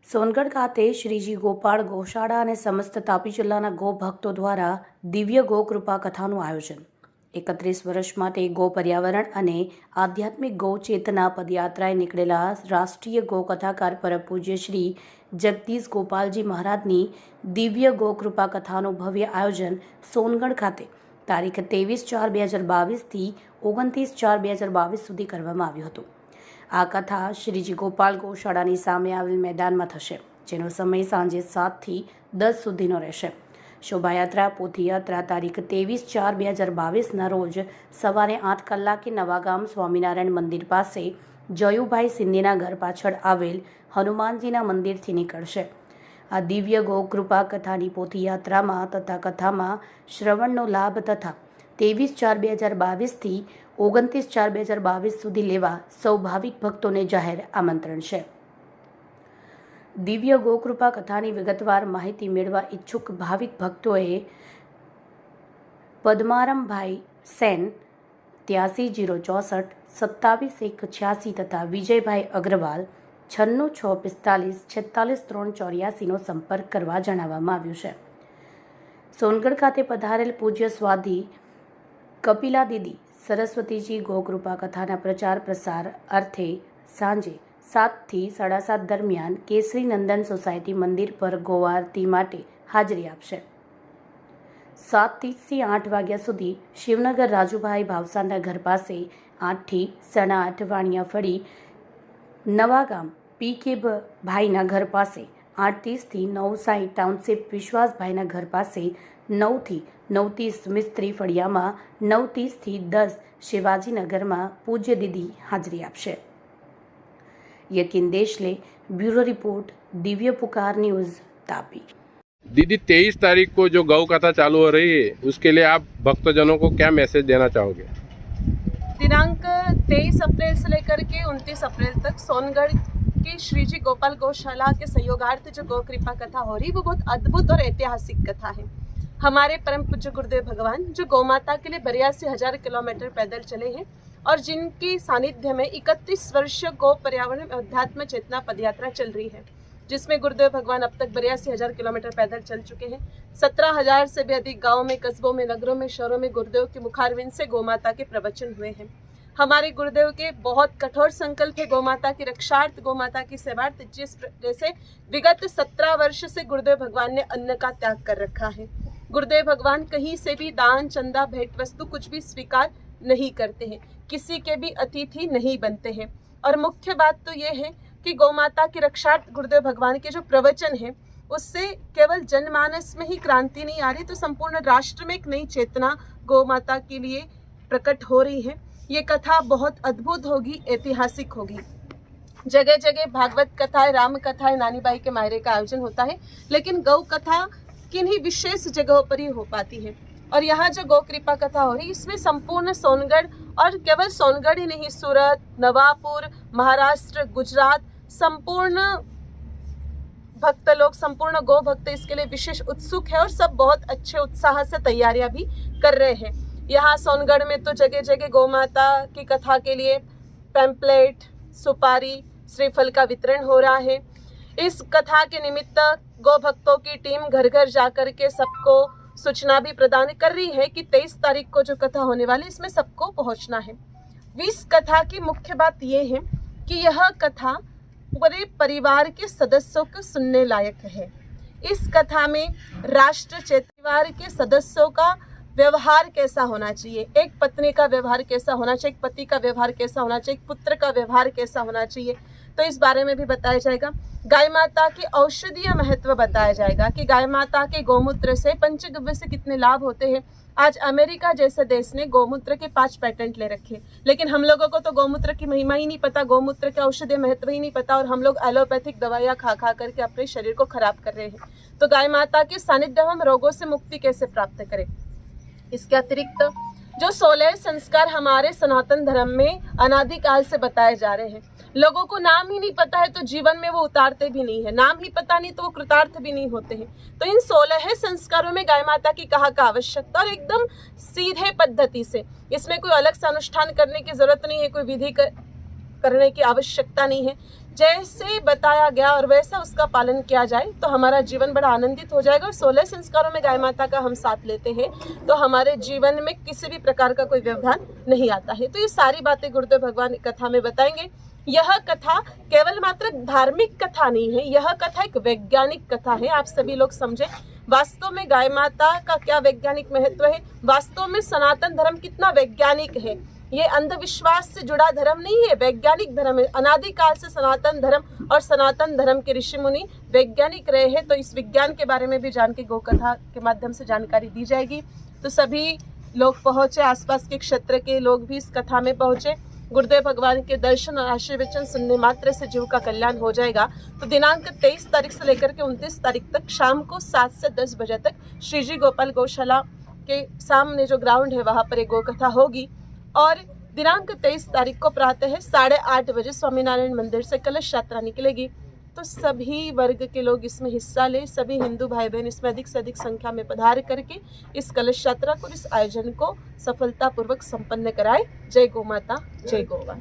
સોનગઢ ખાતે શ્રીજી ગોપાળ ગૌશાળા અને સમસ્ત તાપી જિલ્લાના ગો ભક્તો દ્વારા દિવ્ય ગો કૃપા કથાનું આયોજન 31 વર્ષ માટે ગો પર્યાવરણ અને આધ્યાત્મિક ગૌ ચેતના પદયાત્રાએ નીકળેલા રાષ્ટ્રીય ગો કથાકાર પરમ પૂજ્ય શ્રી જગદીશ ગોપાલજી મહારાજની દિવ્ય ગો કૃપા કથાનું ભવ્ય આયોજન સોનગઢ ખાતે તારીખ 23/4/2022 થી 29/4/2022 સુધી કરવામાં આવ્યું હતું। આ કથા શ્રીજી ગોપાલ ગૌશાળાની સામે આવેલ મેદાનમાં થશે, જેનો સમય સાંજે 7 થી 10 સુધીનો રહેશે। શોભાયાત્રા પોથીયાત્રા તારીખ 23/4/2022ના રોજ સવારે 8 કલાકે નવાગામ સ્વામિનારાયણ મંદિર પાસે જયુભાઈ સિંધીના ઘર પાછળ આવેલ હનુમાનજીના મંદિરથી નીકળશે। આ દિવ્ય ગૌ કૃપા કથાની પોથીયાત્રામાં તથા કથામાં શ્રવણનો લાભ તથા 23/4/2022 થી 29/4/2022 સુધી લેવા સૌ ભાવિક ભક્તોને જાહેર આમંત્રણ છે। દિવ્ય ગોકૃપા કથાની વિગતવાર માહિતી મેળવવા ઈચ્છુક ભાવિક ભક્તોએ પદ્મારામભાઈ સેન 83 064 27 186 તથા વિજયભાઈ અગ્રવાલ 96 645 46 384નો સંપર્ક કરવા જણાવવામાં આવ્યું છે। સોનગઢ ખાતે પધારેલ પૂજ્ય સ્વાધી કપિલા દીદી સરસ્વતીજી ગોકૃપા કથાના પ્રચાર પ્રસાર અર્થે સાંજે 7 થી 7:30 દરમિયાન કેસરી નંદન સોસાયટી મંદિર પર ગો આરતી માટે હાજરી આપશે। 7 થી 8 વાગ્યા સુધી શિવનગર રાજુભાઈ ભાવસારના ઘર પાસે 8 થી 8:30 વાણિયા ફળી નવાગામ PK ભાઈના ઘર પાસે 8:30 થી 9:60 ટાઉનશીપ વિશ્વાસભાઈના ઘર પાસે 9 થી 9:30 મિસ્ત્રી ફળિયામાં 9:30 થી 10 શિવાજીનગરમાં પૂજ્ય દીદી હાજરી આપશે। यकीन देशले ब्यूरो रिपोर्ट दिव्य पुकार न्यूज तापी। दीदी 23 तारीख को जो गौ कथा चालू हो रही है, उसके लिए आप भक्तजनों को क्या मैसेज देना चाहोगे? दिनांक 23 अप्रैल से लेकर के 29 अप्रैल तक सोनगढ़ के श्रीजी गोपाल गौशाला के सहयोगार्थ जो गौ कृपा कथा हो रही, वो बहुत अद्भुत और ऐतिहासिक कथा है। हमारे परम पूज्य गुरुदेव भगवान जो गौ माता के लिए 82,000 किलोमीटर पैदल चले हैं और जिनकी सानिध्य में 31 वर्षीय गौ पर्यावरण अध्यात्म चेतना पदयात्रा चल रही है, जिसमें गुरुदेव भगवान अब तक 82,000 किलोमीटर पैदल चल चुके हैं। 17,000 से भी अधिक गाँव में, कस्बों में, नगरों में, शहरों में गुरुदेव के मुखारविंद से गौ माता के प्रवचन हुए हैं। हमारे गुरुदेव के बहुत कठोर संकल्प है गौ माता की रक्षार्थ, गौ माता की सेवार्थ। जिस जैसे विगत 17 वर्ष से गुरुदेव भगवान ने अन्न का त्याग कर रखा है। गुरुदेव भगवान कहीं से भी दान, चंदा, भेंट वस्तु कुछ भी स्वीकार नहीं करते हैं, किसी के भी अतिथि नहीं बनते हैं। और मुख्य बात तो ये है कि गौ माता की रक्षार्थ गुरुदेव भगवान के जो प्रवचन है, उससे केवल जनमानस में ही क्रांति नहीं आ रही, तो संपूर्ण राष्ट्र में एक नई चेतना गौ माता के लिए प्रकट हो रही है। ये कथा बहुत अद्भुत होगी, ऐतिहासिक होगी। जगह जगह भागवत कथाएं, राम कथाएं, नानी बाई के मायरे का आयोजन होता है, लेकिन गौ कथा किन्हीं विशेष जगहों पर ही हो पाती है। और यहाँ जो गौ कृपा कथा हो रही, इसमें संपूर्ण सोनगढ़ और केवल सोनगढ़ ही नहीं, सूरत, नवापुर, महाराष्ट्र, गुजरात, संपूर्ण भक्त लोग, संपूर्ण गौ भक्त इसके लिए विशेष उत्सुक है और सब बहुत अच्छे उत्साह से तैयारियां भी कर रहे हैं। यहाँ सोनगढ़ में तो जगह जगह गौ माता की कथा के लिए पैम्पलेट, सुपारी, श्रीफल का वितरण हो रहा है। इस कथा के निमित्त गौ भक्तों की टीम घर घर जाकर के सबको सूचना भी प्रदान कर रही है कि 23 तारीख को जो कथा होने वाली, इसमें सबको पहुंचना है। इस कथा की मुख्य बात यह है कि यह कथा पूरे परिवार के सदस्यों को सुनने लायक है। इस कथा में राष्ट्र परिवार के सदस्यों का व्यवहार कैसा होना चाहिए, एक पत्नी का व्यवहार कैसा होना चाहिए, एक पति का व्यवहार कैसा होना चाहिए, एक पुत्र का व्यवहार कैसा होना चाहिए, तो इस बारे में भी बताया जाएगा। गाय माता के औषधीय महत्व बताया जाएगा कि गाय माता के गौमूत्र से पंचगव्य से कितने लाभ होते हैं। आज अमेरिका जैसे देश ने गौमूत्र के 5 पेटेंट ले रखे, लेकिन हम लोगों को तो गौमूत्र की महिमा ही नहीं पता, गौमूत्र के औषधीय महत्व ही नहीं पता, और हम लोग एलोपैथिक दवाइयाँ खा खा करके अपने शरीर को खराब कर रहे हैं। तो गाय माता के सानिध्य में हम रोगों से मुक्ति कैसे प्राप्त करें। इसके अतिरिक्त जो 16 संस्कार हमारे सनातन धर्म में अनादिकाल से बताए जा रहे हैं, लोगों को नाम ही नहीं पता है तो जीवन में वो उतारते भी नहीं है, नाम ही पता नहीं तो वो कृतार्थ भी नहीं होते हैं। तो इन 16 संस्कारों में गाय माता की कहा का आवश्यकता, और एकदम सीधे पद्धति से, इसमें कोई अलग से अनुष्ठान करने की जरूरत नहीं है, कोई विधि करने की आवश्यकता नहीं है। जैसे बताया गया और वैसा उसका पालन किया जाए तो हमारा जीवन बड़ा आनंदित हो जाएगा। और 16 संस्कारों में गाय माता का हम साथ लेते हैं तो हमारे जीवन में किसी भी प्रकार का कोई व्यवधान नहीं आता है। तो ये सारी बातें गुरुदेव भगवान कथा में बताएंगे। यह कथा केवल मात्र धार्मिक कथा नहीं है, यह कथा एक वैज्ञानिक कथा है। आप सभी लोग समझें वास्तव में गाय माता का क्या वैज्ञानिक महत्व है, वास्तव में सनातन धर्म कितना वैज्ञानिक है। ये अंधविश्वास से जुड़ा धर्म नहीं है, वैज्ञानिक धर्म है। अनादिकाल से सनातन धर्म और सनातन धर्म के ऋषि मुनि वैज्ञानिक रहे हैं। तो इस विज्ञान के बारे में भी जान के गौ कथा के माध्यम से जानकारी दी जाएगी। तो सभी लोग पहुँचे, आसपास के क्षेत्र के लोग भी इस कथा में पहुँचे। गुरुदेव भगवान के दर्शन और आशीर्वचन सुनने मात्र से जीव का कल्याण हो जाएगा। तो दिनांक 23 तारीख से लेकर के 29 तारीख तक शाम को 7 से 10 बजे तक श्री जी गोपाल गौशाला के सामने जो ग्राउंड है वहाँ पर एक गौ कथा होगी। और दिनांक 23 तारीख को प्रातः 8:30 बजे स्वामीनारायण मंदिर से कलश यात्रा निकलेगी। तो सभी वर्ग के लोग इसमें हिस्सा लें, सभी हिंदू भाई बहन इसमें अधिक से अधिक संख्या में पधार करके इस कलश यात्रा को, इस आयोजन को सफलतापूर्वक संपन्न कराए। जय गौ माता, जय गौवा।